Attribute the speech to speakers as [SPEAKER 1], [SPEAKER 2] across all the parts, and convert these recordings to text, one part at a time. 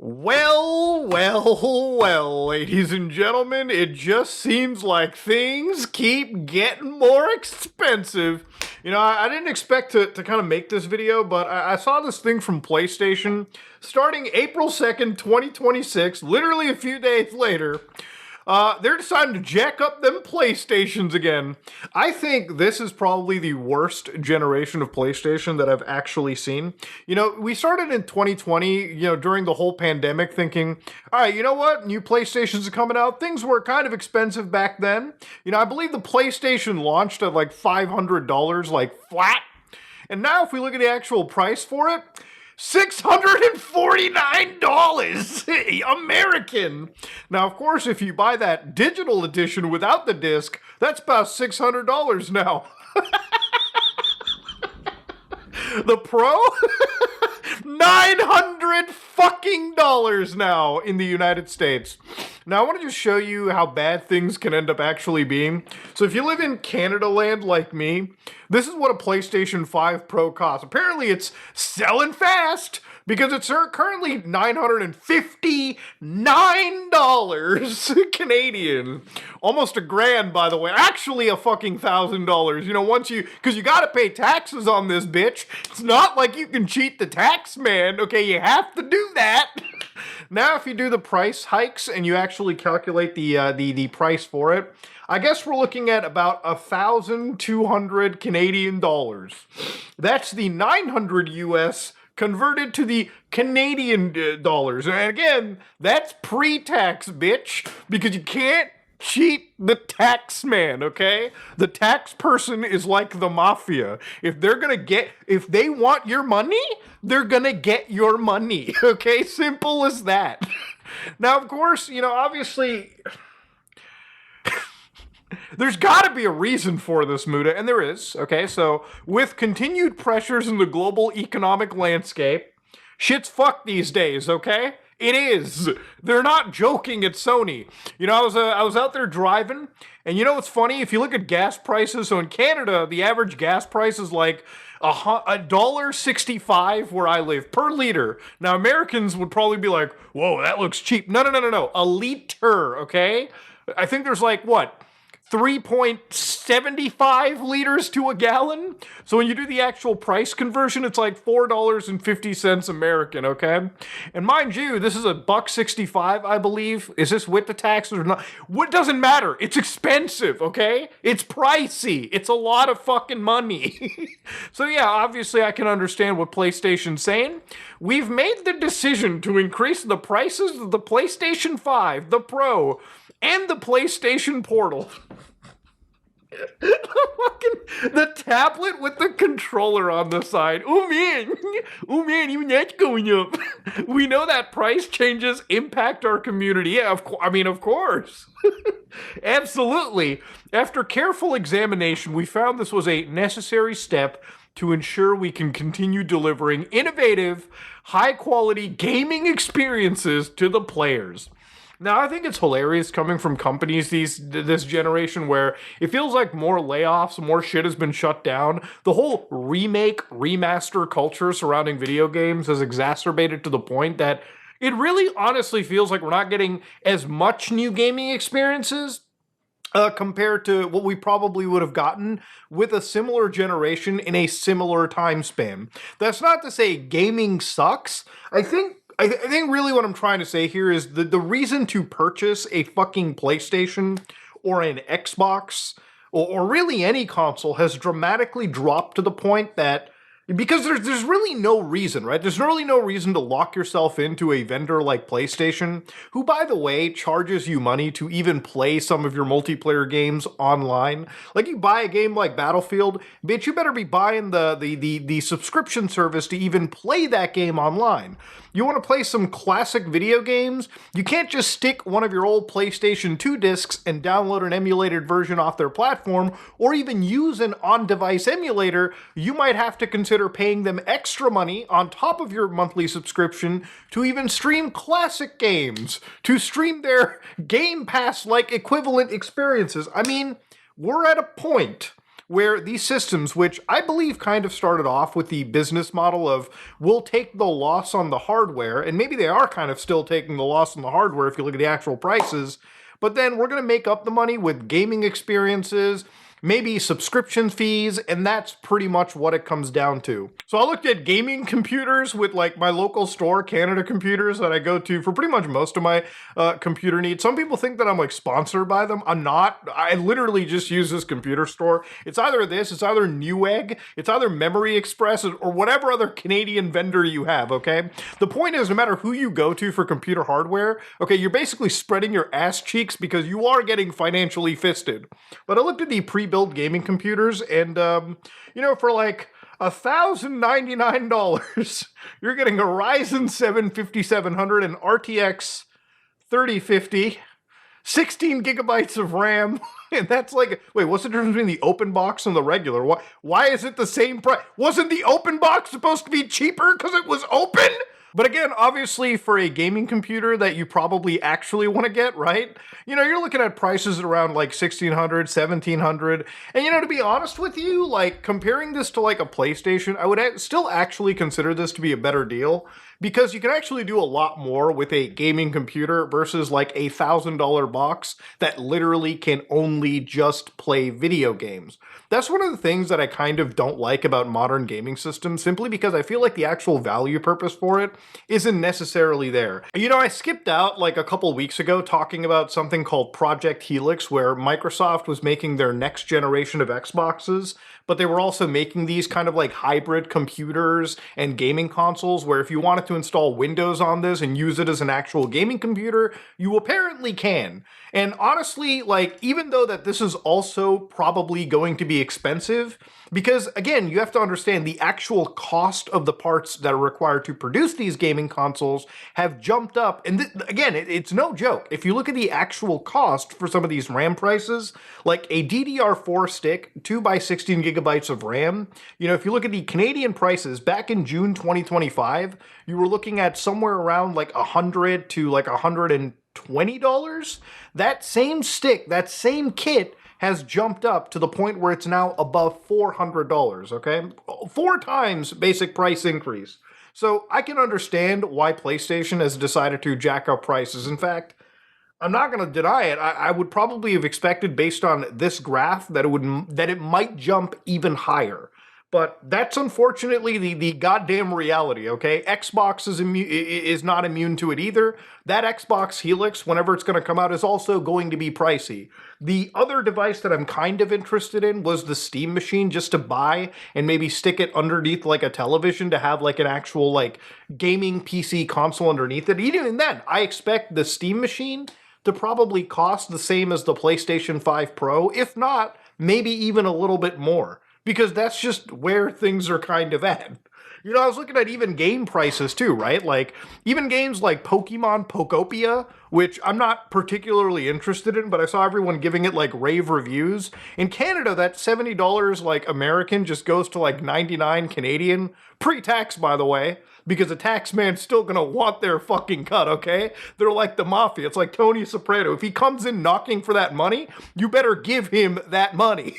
[SPEAKER 1] Well, ladies and gentlemen, it just seems like things keep getting more expensive. I didn't expect to kind of make this video, but I saw this thing from PlayStation starting April 2nd, 2026, literally a few days later. They're deciding to jack up them PlayStations again. I think this is probably the worst generation of PlayStation that I've actually seen. We started in 2020, during the whole pandemic thinking, all right, you know what? New PlayStations are coming out. Things were kind of expensive back then. I believe the PlayStation launched at like $500, like flat. And now if we look at the actual price for it, $649 American. Now, of course, if you buy that digital edition without the disc, that's about $600 now. The Pro? $900 fucking dollars now in the United States. Now, I want to just show you how bad things can end up actually being. So if you live in Canada land like me, this is what a PlayStation 5 Pro costs. Apparently it's selling fast because it's currently $959 Canadian. Almost $1,000, by the way. Actually a fucking $1,000. Because you gotta pay taxes on this bitch. It's not like you can cheat the tax man. Okay, you have to do that. Now, if you do the price hikes and you actually calculate the price for it, I guess we're looking at about 1,200 Canadian dollars. That's the 900 US converted to the Canadian dollars. And again, that's pre-tax, bitch, because you can't cheat the tax man, okay? The tax person is like the mafia. If they want your money, they're gonna get your money, okay? Simple as that. Now, of course, obviously, there's gotta be a reason for this, Muda, and there is, okay? So, with continued pressures in the global economic landscape, shit's fucked these days, okay? It is. They're not joking at Sony. I was out there driving, and what's funny? If you look at gas prices, so in Canada, the average gas price is like $1.65 where I live per liter. Now, Americans would probably be like, whoa, that looks cheap. No. A liter, okay? I think there's like, 3.75 liters to a gallon. So when you do the actual price conversion, it's like $4.50 American, okay? And mind you, this is $1.65, I believe. Is this with the taxes or not? What doesn't matter? It's expensive, okay? It's pricey. It's a lot of fucking money. So yeah, obviously I can understand what PlayStation's saying. We've made the decision to increase the prices of the PlayStation 5, the Pro, and the PlayStation Portal. The tablet with the controller on the side. Oh man, even that's going up. We know that price changes impact our community. Yeah, of course. Absolutely. After careful examination, we found this was a necessary step to ensure we can continue delivering innovative, high-quality gaming experiences to the players. Now, I think it's hilarious coming from companies this generation where it feels like more layoffs, more shit has been shut down. The whole remaster culture surrounding video games has exacerbated to the point that it really honestly feels like we're not getting as much new gaming experiences compared to what we probably would have gotten with a similar generation in a similar time span. That's not to say gaming sucks. I think really what I'm trying to say here is the reason to purchase a fucking PlayStation or an Xbox or really any console has dramatically dropped to the point that because there's really no reason, right? There's really no reason to lock yourself into a vendor like PlayStation, who, by the way, charges you money to even play some of your multiplayer games online. Like, you buy a game like Battlefield, bitch, you better be buying the subscription service to even play that game online. You want to play some classic video games? You can't just stick one of your old PlayStation 2 discs and download an emulated version off their platform, or even use an on-device emulator. You might have to consider paying them extra money on top of your monthly subscription to even stream classic games, to stream their Game Pass-like equivalent experiences. I mean, we're at a point where these systems, which I believe kind of started off with the business model of we'll take the loss on the hardware, and maybe they are kind of still taking the loss on the hardware if you look at the actual prices, but then we're going to make up the money with gaming experiences, maybe subscription fees, and that's pretty much what it comes down to. So I looked at gaming computers with like my local store, Canada Computers, that I go to for pretty much most of my computer needs. Some people think that I'm like sponsored by them. I'm not. I literally just use this computer store. It's either this, it's either Newegg, it's either Memory Express, or whatever other Canadian vendor you have, okay? The point is, no matter who you go to for computer hardware, okay, you're basically spreading your ass cheeks because you are getting financially fisted. But I looked at the pre-built gaming computers, and for like $1,099, you're getting a Ryzen 7 5700 and RTX 3050, 16 gigabytes of RAM, and that's like, wait, what's the difference between the open box and the regular? Why is it the same price? Wasn't the open box supposed to be cheaper because it was open? But again, obviously for a gaming computer that you probably actually want to get, right? You're looking at prices around like $1,600, $1,700. And to be honest with you, like comparing this to like a PlayStation, I would still actually consider this to be a better deal because you can actually do a lot more with a gaming computer versus like a $1,000 box that literally can only just play video games. That's one of the things that I kind of don't like about modern gaming systems, simply because I feel like the actual value purpose for it isn't necessarily there. I skipped out like a couple weeks ago talking about something called Project Helix, where Microsoft was making their next generation of Xboxes, but they were also making these kind of like hybrid computers and gaming consoles where if you wanted to install Windows on this and use it as an actual gaming computer, you apparently can. And honestly, like, even though that this is also probably going to be expensive, because again, you have to understand the actual cost of the parts that are required to produce these gaming consoles have jumped up. And again, it's no joke. If you look at the actual cost for some of these RAM prices, like a DDR4 stick, 2x16 gigabytes of RAM, if you look at the Canadian prices back in June 2025, you were looking at somewhere around like $100 to like $120. That same stick, that same kit has jumped up to the point where it's now above $400, okay? 4 times basic price increase. So I can understand why PlayStation has decided to jack up prices. In fact, I'm not going to deny it. I would probably have expected, based on this graph, that it might jump even higher. But that's unfortunately the goddamn reality, okay? Xbox is not immune to it either. That Xbox Helix, whenever it's going to come out, is also going to be pricey. The other device that I'm kind of interested in was the Steam Machine, just to buy and maybe stick it underneath like a television to have like an actual like gaming PC console underneath it. Even then, I expect the Steam Machine to probably cost the same as the PlayStation 5 Pro, if not, maybe even a little bit more. Because that's just where things are kind of at. I was looking at even game prices too, right? Like, even games like Pokemon Pokopia, which I'm not particularly interested in, but I saw everyone giving it like rave reviews. In Canada, that $70 like American just goes to like 99 Canadian, pre-tax by the way, because the tax man's still gonna want their fucking cut, okay? They're like the mafia. It's like Tony Soprano. If he comes in knocking for that money, you better give him that money.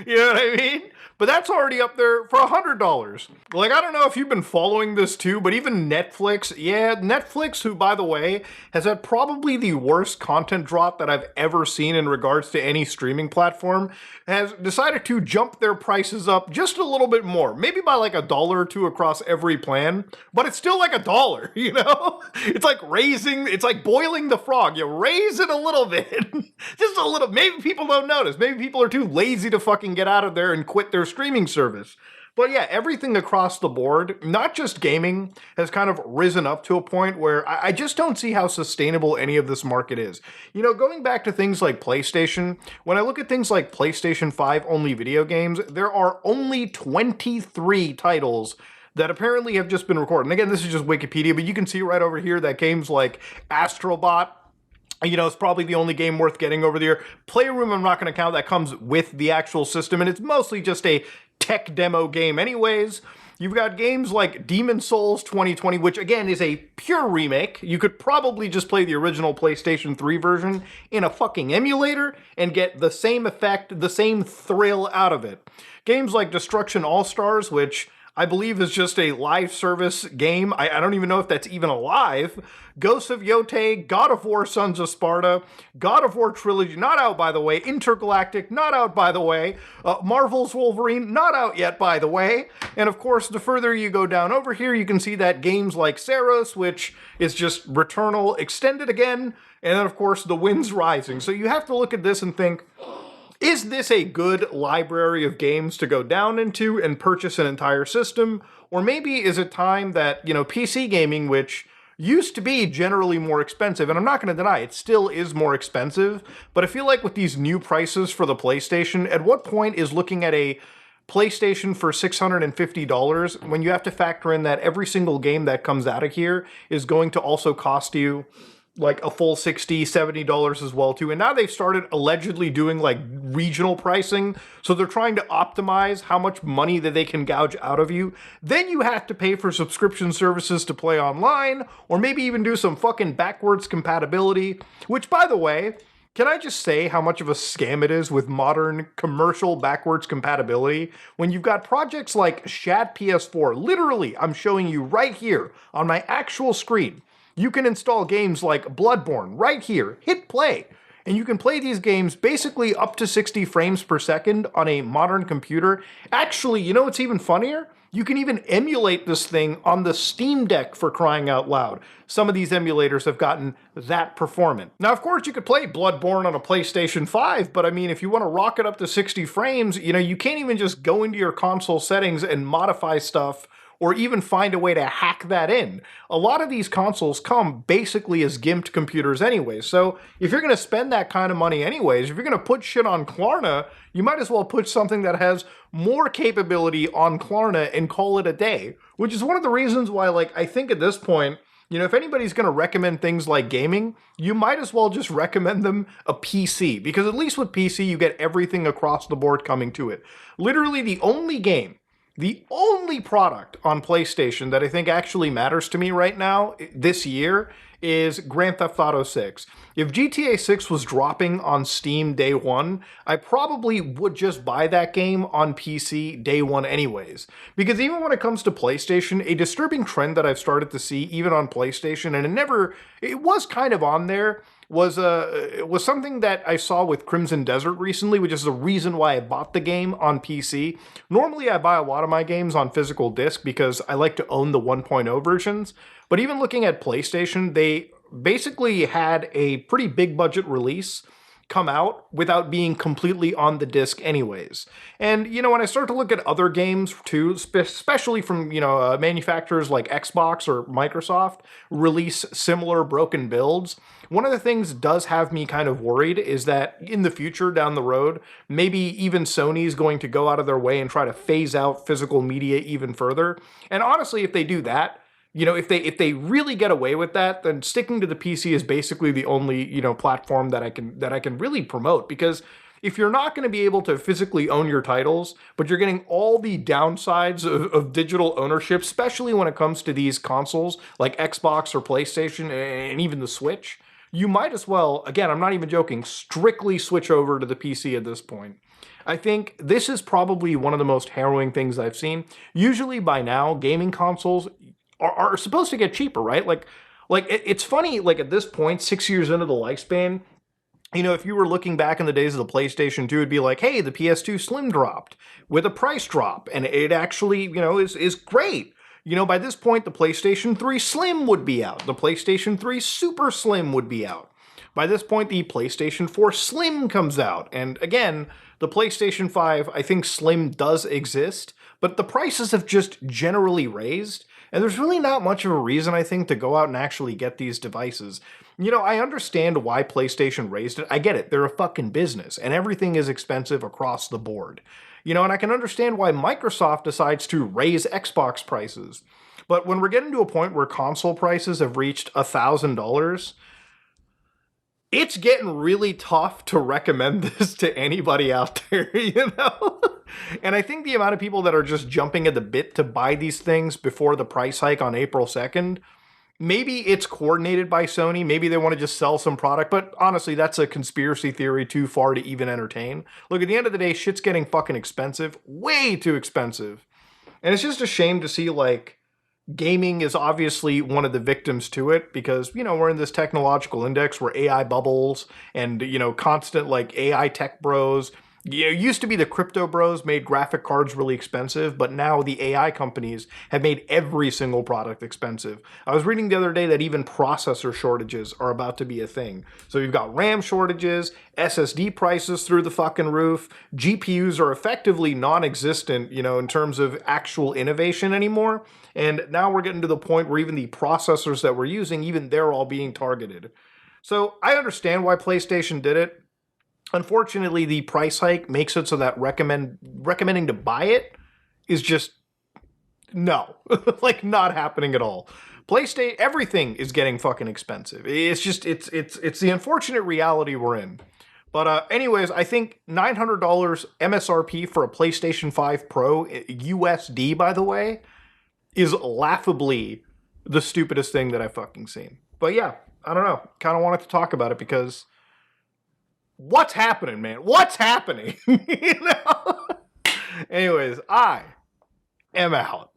[SPEAKER 1] You know what I mean? But that's already up there for $100. Like, I don't know if you've been following this too, but even Netflix, Netflix, who, by the way, has had probably the worst content drop that I've ever seen in regards to any streaming platform, has decided to jump their prices up just a little bit more. Maybe by like $1 or $2 across every plan, but it's still like $1, you know? It's like boiling the frog. You raise it a little bit. Just a little. Maybe people don't notice. Maybe people are too lazy to fucking get out of there and quit their streaming service. But yeah, everything across the board, not just gaming, has kind of risen up to a point where I just don't see how sustainable any of this market is. Going back to things like PlayStation, when I look at things like PlayStation 5 only video games, there are only 23 titles that apparently have just been recorded. And again, this is just Wikipedia, but you can see right over here that games like Astrobot, it's probably the only game worth getting over there. Playroom, I'm not going to count. That comes with the actual system, and it's mostly just a tech demo game anyways. You've got games like Demon Souls 2020, which again is a pure remake. You could probably just play the original PlayStation 3 version in a fucking emulator and get the same effect, the same thrill out of it. Games like Destruction All-Stars, which I believe is just a live service game. I don't even know if that's even alive. Ghosts of Yotei, God of War Sons of Sparta, God of War Trilogy, not out by the way, Intergalactic, not out by the way, Marvel's Wolverine, not out yet by the way, and of course the further you go down over here you can see that games like Saros, which is just Returnal extended again, and then of course The Wind's Rising. So you have to look at this and think, is this a good library of games to go down into and purchase an entire system? Or maybe is it time that, PC gaming, which used to be generally more expensive, and I'm not going to deny it still is more expensive, but I feel like with these new prices for the PlayStation, at what point is looking at a PlayStation for $650 when you have to factor in that every single game that comes out of here is going to also cost you like a full $60, $70 as well too. And now they've started allegedly doing like regional pricing. So they're trying to optimize how much money that they can gouge out of you. Then you have to pay for subscription services to play online, or maybe even do some fucking backwards compatibility, which by the way, can I just say how much of a scam it is with modern commercial backwards compatibility when you've got projects like Shad PS4, literally I'm showing you right here on my actual screen. You can install games like Bloodborne right here, hit play, and you can play these games basically up to 60 frames per second on a modern computer. Actually, you know what's even funnier? You can even emulate this thing on the Steam Deck, for crying out loud. Some of these emulators have gotten that performant. Now, of course, you could play Bloodborne on a PlayStation 5, but I mean, if you want to rock it up to 60 frames, you can't even just go into your console settings and modify stuff or even find a way to hack that in. A lot of these consoles come basically as gimped computers anyway, so if you're going to spend that kind of money anyways, if you're going to put shit on Klarna, you might as well put something that has more capability on Klarna and call it a day, which is one of the reasons why, I think at this point, if anybody's going to recommend things like gaming, you might as well just recommend them a PC, because at least with PC, you get everything across the board coming to it. Literally the only product on PlayStation that I think actually matters to me right now, this year, is Grand Theft Auto 6. If GTA 6 was dropping on Steam day one, I probably would just buy that game on PC day one anyways. Because even when it comes to PlayStation, a disturbing trend that I've started to see, even on PlayStation, and it was kind of on there, was something that I saw with Crimson Desert recently, which is the reason why I bought the game on PC. Normally I buy a lot of my games on physical disc because I like to own the 1.0 versions, but even looking at PlayStation, they basically had a pretty big budget release come out without being completely on the disc anyways. And, when I start to look at other games too, especially from, manufacturers like Xbox or Microsoft release similar broken builds, one of the things that does have me kind of worried is that in the future down the road, maybe even Sony's going to go out of their way and try to phase out physical media even further. And honestly, if they do that, if they really get away with that, then sticking to the PC is basically the only, platform that I can really promote. Because if you're not going to be able to physically own your titles, but you're getting all the downsides of digital ownership, especially when it comes to these consoles like Xbox or PlayStation and even the Switch, you might as well, again, I'm not even joking, strictly switch over to the PC at this point. I think this is probably one of the most harrowing things I've seen. Usually by now, gaming consoles are supposed to get cheaper, right? It's funny, at this point, 6 years into the lifespan, if you were looking back in the days of the PlayStation 2, it'd be like, hey, the PS2 Slim dropped with a price drop, and it actually, is great. By this point, the PlayStation 3 Slim would be out. The PlayStation 3 Super Slim would be out. By this point, the PlayStation 4 Slim comes out. And again, the PlayStation 5, I think Slim does exist, but the prices have just generally raised. And there's really not much of a reason, I think, to go out and actually get these devices. I understand why PlayStation raised it. I get it. They're a fucking business, and everything is expensive across the board. And I can understand why Microsoft decides to raise Xbox prices. But when we're getting to a point where console prices have reached $1,000, it's getting really tough to recommend this to anybody out there,
[SPEAKER 2] And I think the amount of people that are just jumping at the bit to buy these things before the price hike on April 2nd, maybe it's coordinated by Sony. Maybe they want to just sell some product. But honestly, that's a conspiracy theory too far to even entertain. Look, at the end of the day, shit's getting fucking expensive. Way too expensive. And it's just a shame to see, like, gaming is obviously one of the victims to it because, we're in this technological index where AI bubbles and, constant, like, AI tech bros. It used to be the crypto bros made graphic cards really expensive, but now the AI companies have made every single product expensive. I was reading the other day that even processor shortages are about to be a thing. So you've got RAM shortages, SSD prices through the fucking roof, GPUs are effectively non-existent, in terms of actual innovation anymore. And now we're getting to the point where even the processors that we're using, even they're all being targeted. So I understand why PlayStation did it. Unfortunately, the price hike makes it so that recommending to buy it is just no, like not happening at all. PlayStation, everything is getting fucking expensive. It's the unfortunate reality we're in. But anyways, I think $900 MSRP for a PlayStation 5 Pro USD, by the way, is laughably the stupidest thing that I've fucking seen. But yeah, I don't know. Kind of wanted to talk about it because what's happening, man? What's happening? Anyways, I am out.